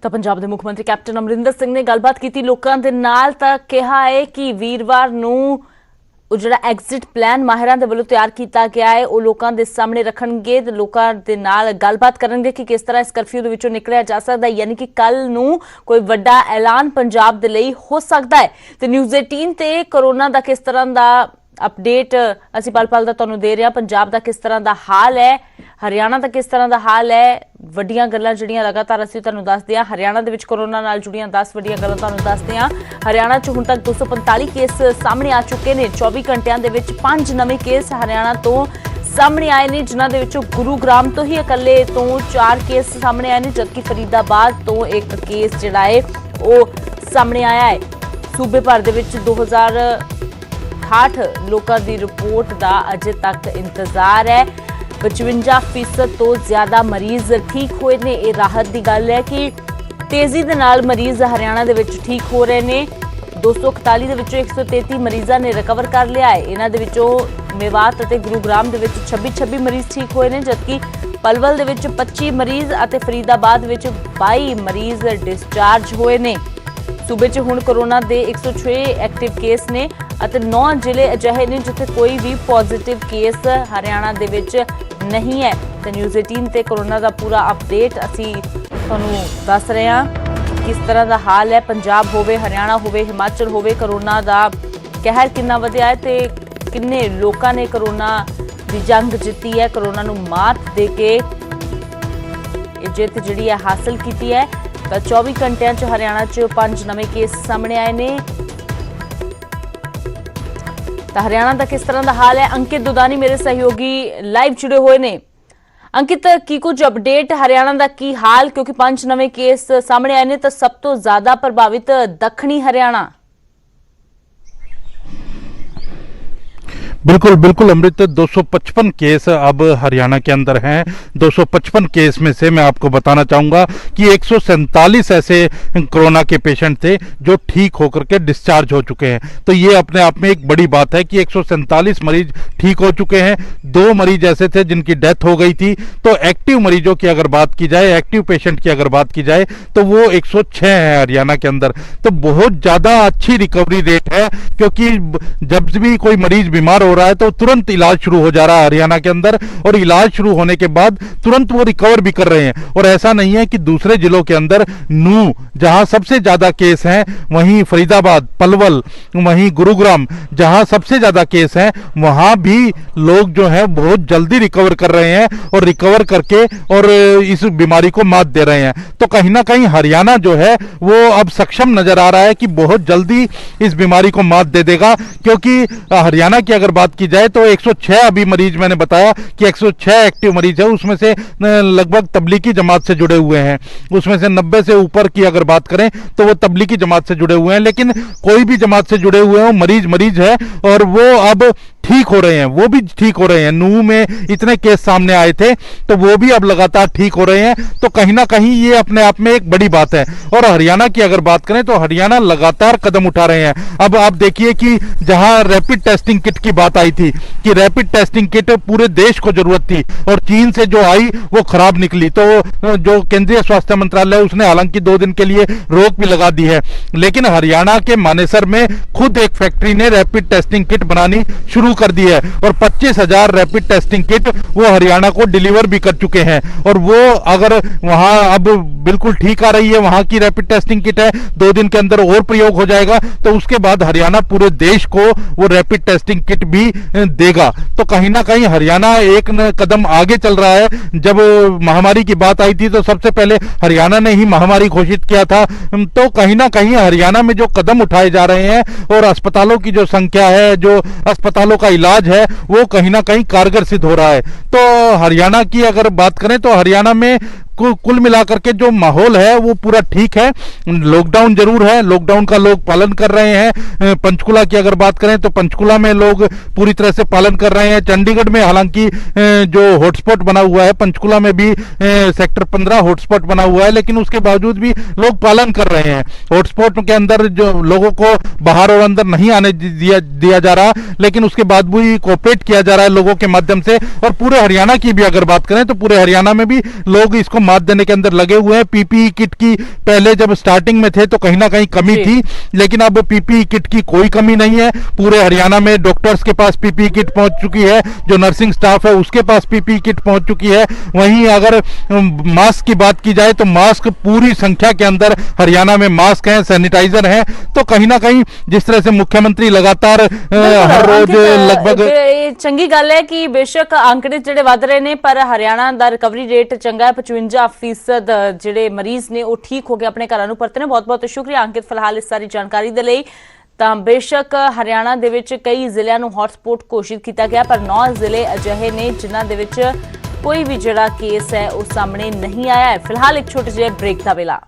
ਤਾਂ ਪੰਜਾਬ ਦੇ ਮੁੱਖ ਮੰਤਰੀ ਕੈਪਟਨ ਅਮਰਿੰਦਰ ਸਿੰਘ ਨੇ ਗੱਲਬਾਤ ਕੀਤੀ ਲੋਕਾਂ ਦੇ ਨਾਲ ਤਾਂ ਕਿਹਾ ਹੈ ਕਿ ਵੀਰਵਾਰ ਨੂੰ ਉਹ ਜਿਹੜਾ ਐਗਜ਼ਿਟ ਪਲਾਨ ਮਾਹਿਰਾਂ ਦੇ ਵੱਲੋਂ ਤਿਆਰ ਕੀਤਾ ਗਿਆ ਹੈ ਉਹ ਲੋਕਾਂ ਦੇ ਸਾਹਮਣੇ ਰੱਖਣਗੇ ਤੇ ਲੋਕਾਂ ਦੇ ਨਾਲ ਗੱਲਬਾਤ ਕਰਨਗੇ ਕਿ ਕਿਸ ਤਰ੍ਹਾਂ ਇਸ ਕਰਫਿਊ ਦੇ ਵਿੱਚੋਂ ਨਿਕਲਿਆ ਜਾ ਸਕਦਾ ਹੈ। ਯਾਨੀ ਕਿ ਕੱਲ ਨੂੰ ਕੋਈ ਵੱਡਾ ਐਲਾਨ ਪੰਜਾਬ ਦੇ ਲਈ ਹੋ ਸਕਦਾ ਹੈ ਤੇ ਨਿਊਜ਼ 18 ਤੇ ਕੋਰੋਨਾ ਦਾ ਕਿਸ ਤਰ੍ਹਾਂ ਦਾ अपडेट असी पल पल का तुहानूं दे रहे हैं। पंजाब का किस तरह का हाल है, हरियाणा का किस तरह का हाल है, वड्डियां गल्लां जिहड़ियां लगातार असी तुहानूं दसदे हां। हरियाणा दे विच कोरोना नाल जुड़ियां 10 वड्डियां गल्लां तुहानूं दसदे हां। हरियाणा च हुण तक 245 केस सामने आ चुके ने। 24 घंटियां दे विच 5 नवे केस हरियाणा तो सामने आए ने, जिन्हां दे विचों गुरुग्राम तो ही इकल्ले तो 4 केस सामने आए ने, जबकि फरीदाबाद तो एक केस जिहड़ा है वो सामने आया है। सूबे भर दे विच 2068 लोगों की रिपोर्ट का अजे तक इंतजार है। 55% तो ज्यादा मरीज ठीक हुए ने। यह राहत की गल है कि तेजी के नाल मरीज हरियाणा दे विच ठीक हो रहे ने। 241 दे विचों 133 मरीजों ने रिकवर कर लिया है। इन्हां दे विचों मेवात अते गुरुग्राम दे विच 26 मरीज ठीक हुए ने, जबकि पलवल दे विच 25 मरीज अते फरीदाबाद विच 22 मरीज डिस्चार्ज हुए ने। सूबे च हुण कोरोना के 106 एक्टिव केस ने ਅਤੇ 9 ਜ਼ਿਲ੍ਹੇ ਅਜਿਹੇ ਨੇ ਜਿੱਥੇ ਕੋਈ ਵੀ ਪੋਜ਼ਿਟਿਵ ਕੇਸ ਹਰਿਆਣਾ ਦੇ ਵਿੱਚ ਨਹੀਂ ਹੈ। ਤੇ ਨਿਊਜ਼ 18 ਤੇ ਕੋਰੋਨਾ ਦਾ ਪੂਰਾ ਅਪਡੇਟ ਅਸੀਂ ਤੁਹਾਨੂੰ ਦੱਸ ਰਹੇ ਹਾਂ ਕਿਸ ਤਰ੍ਹਾਂ ਦਾ ਹਾਲ ਹੈ। ਪੰਜਾਬ ਹੋਵੇ, ਹਰਿਆਣਾ ਹੋਵੇ, ਹਿਮਾਚਲ ਹੋਵੇ, ਕੋਰੋਨਾ ਦਾ ਕਹਿਰ ਕਿੰਨਾ ਵਧਿਆ ਹੈ ਤੇ ਕਿੰਨੇ ਲੋਕਾਂ ਨੇ ਕੋਰੋਨਾ ਦੀ ਜੰਗ ਜਿੱਤੀ ਹੈ, ਕੋਰੋਨਾ ਨੂੰ ਮਾਤ ਦੇ ਕੇ ਇਹ ਜਿੱਤ ਜਿਹੜੀ ਹੈ ਹਾਸਲ ਕੀਤੀ ਹੈ। ਤਾਂ 24 ਘੰਟਿਆਂ 'ਚ ਹਰਿਆਣਾ 'ਚ 5 ਨਵੇਂ ਕੇਸ ਸਾਹਮਣੇ ਆਏ ਨੇ। तो हरियाणा का किस तरह का हाल है, अंकित दुदानी मेरे सहयोगी लाइव जुड़े हुए ने। अंकित, की कुछ अपडेट हरियाणा का की हाल, क्योंकि 5 नवे केस सामने आए ने तो सब तो ज्यादा प्रभावित दक्षिणी हरियाणा। बिल्कुल बिल्कुल अमृत, 255 केस अब हरियाणा के अंदर हैं। 255 केस में से मैं आपको बताना चाहूंगा कि 147 ऐसे कोरोना के पेशेंट थे जो ठीक होकर के डिस्चार्ज हो चुके हैं। तो ये अपने आप में एक बड़ी बात है कि 147 मरीज ठीक हो चुके हैं। 2 मरीज ऐसे थे जिनकी डेथ हो गई थी। तो एक्टिव मरीजों की अगर बात की जाए, एक्टिव पेशेंट की अगर बात की जाए तो वो 106 है हरियाणा के अंदर। तो बहुत ज्यादा अच्छी रिकवरी रेट है, क्योंकि जब भी कोई मरीज बीमार हो रहा है तो तुरंत इलाज शुरू हो जा रहा है हरियाणा के अंदर, और इलाज शुरू होने के बाद तुरंत वो रिकवर भी कर रहे हैं। और ऐसा नहीं है कि दूसरे जिलों के अंदर नूह जहां सबसे ज्यादा केस हैं, वहीं फरीदाबाद, पलवल, वहीं गुरुग्राम जहां सबसे ज्यादा केस हैं, वहां भी लोग जो है बहुत जल्दी रिकवर कर रहे हैं और रिकवर करके और इस बीमारी को मात दे रहे हैं। तो कहीं ना कहीं हरियाणा जो है वो अब सक्षम नजर आ रहा है कि बहुत जल्दी इस बीमारी को मात दे देगा। क्योंकि हरियाणा की अगर बात की जाए तो 106 अभी मरीज, मैंने बताया कि 106 एक्टिव मरीज है, उसमें से लगभग तबलीगी जमात से जुड़े हुए हैं। उसमें से 90 से ऊपर की अगर बात करें तो वो तबलीगी जमात से जुड़े हुए हैं। लेकिन कोई भी जमात से जुड़े हुए हो, मरीज मरीज है और वो अब ठीक हो रहे हैं, वो भी ठीक हो रहे हैं। नूह में इतने केस सामने आए थे तो वो भी अब लगातार ठीक हो रहे हैं। तो कहीं ना कहीं ये अपने आप में एक बड़ी बात है। और हरियाणा की अगर बात करें तो हरियाणा लगातार कदम उठा रहे हैं। अब आप देखिए कि जहां रैपिड टेस्टिंग किट की बात आई थी कि रैपिड टेस्टिंग किट पूरे देश को जरूरत थी और चीन से जो आई वो खराब निकली, तो जो केंद्रीय स्वास्थ्य मंत्रालय उसने हालांकि 2 दिन के लिए रोक भी लगा दी है। लेकिन हरियाणा के मानेसर में खुद एक फैक्ट्री ने रैपिड टेस्टिंग किट बनानी शुरू कर दी है और 25,000 रैपिड टेस्टिंग किट वो हरियाणा को डिलीवर भी कर चुके हैं। और वो अगर वहां अब बिल्कुल ठीक आ रही है, वहां की रैपिड टेस्टिंग किट है, 2 दिन के अंदर और प्रयोग हो जाएगा, तो उसके बाद हरियाणा पूरे देश को वो रैपिड टेस्टिंग किट भी देगा। तो कहीं ना कहीं हरियाणा एक कदम आगे चल रहा है। जब महामारी की बात आई थी तो सबसे पहले हरियाणा ने ही महामारी घोषित किया था। तो कहीं ना कहीं हरियाणा में जो कदम उठाए जा रहे हैं और अस्पतालों की जो संख्या है, जो अस्पतालों का इलाज है, वो कहीं ना कहीं कारगर सिद्ध हो रहा है। तो हरियाणा की अगर बात करें तो हरियाणा में कुल मिलाकर के जो माहौल है वो पूरा ठीक है। लॉकडाउन जरूर है, लॉकडाउन का लोग पालन कर रहे हैं। पंचकुला की अगर बात करें तो पंचकुला में लोग पूरी तरह से पालन कर रहे हैं। चंडीगढ़ में हालांकि जो हॉटस्पॉट बना हुआ है, पंचकुला में भी सेक्टर 15 हॉटस्पॉट बना हुआ है, लेकिन उसके बावजूद भी लोग पालन कर रहे हैं। हॉटस्पॉट के अंदर जो लोगों को बाहर और अंदर नहीं आने दिया जा रहा, लेकिन उसके बाद भी कोऑपरेट किया जा रहा है लोगों के माध्यम से। और पूरे हरियाणा की भी अगर बात करें तो पूरे हरियाणा में भी लोग इसको मात देने के अंदर लगे हुए हैं। पीपीई किट की पहले जब स्टार्टिंग में थे तो कहीं ना कहीं कमी थी, लेकिन अब पीपीई किट की कोई कमी नहीं है। पूरे हरियाणा में डॉक्टर्स के पास पीपीई किट पहुंच चुकी है, जो नर्सिंग स्टाफ है उसके पास पीपीई किट पहुंच चुकी है। वहीं अगर मास्क की बात की जाए तो मास्क पूरी संख्या के अंदर हरियाणा में मास्क हैं, सैनिटाइजर हैं। तो कहीं ना कहीं जिस तरह से मुख्यमंत्री लगातार हर रोज लगभग चंगी गल है कि बेशक आंकड़े ਜਿਹੜੇ ਵੱਧ ਰਹੇ ਨੇ, ਪਰ ਹਰਿਆਣਾ ਦਾ ਰਿਕਵਰੀ ਰੇਟ ਚੰਗਾ ਹੈ। 55% ਜਿਹੜੇ ਮਰੀਜ਼ ਨੇ ਉਹ ਠੀਕ ਹੋ ਕੇ ਆਪਣੇ ਘਰਾਂ ਨੂੰ ਪਰਤੇ ਨੇ। ਬਹੁਤ ਬਹੁਤ ਸ਼ੁਕਰੀਆ ਅੰਕਿਤ ਫਿਲਹਾਲ ਇਸ ਸਾਰੀ ਜਾਣਕਾਰੀ ਦੇ ਲਈ। ਤਾਂ ਬੇਸ਼ੱਕ ਹਰਿਆਣਾ ਦੇ ਵਿੱਚ ਕਈ ਜ਼ਿਲ੍ਹਿਆਂ ਨੂੰ ਹੌਟਸਪੌਟ ਘੋਸ਼ਿਤ ਕੀਤਾ ਗਿਆ, ਪਰ 9 ਜ਼ਿਲ੍ਹੇ ਅਜਿਹੇ ਨੇ ਜਿਨ੍ਹਾਂ ਦੇ ਵਿੱਚ ਕੋਈ ਵੀ ਜਿਹੜਾ ਕੇਸ ਹੈ ਉਹ ਸਾਹਮਣੇ ਨਹੀਂ ਆਇਆ ਹੈ। ਫਿਲਹਾਲ ਇੱਕ ਛੋਟੇ ਜਿਹੇ ਬ੍ਰੇਕ ਦਾ ਵੇਲਾ।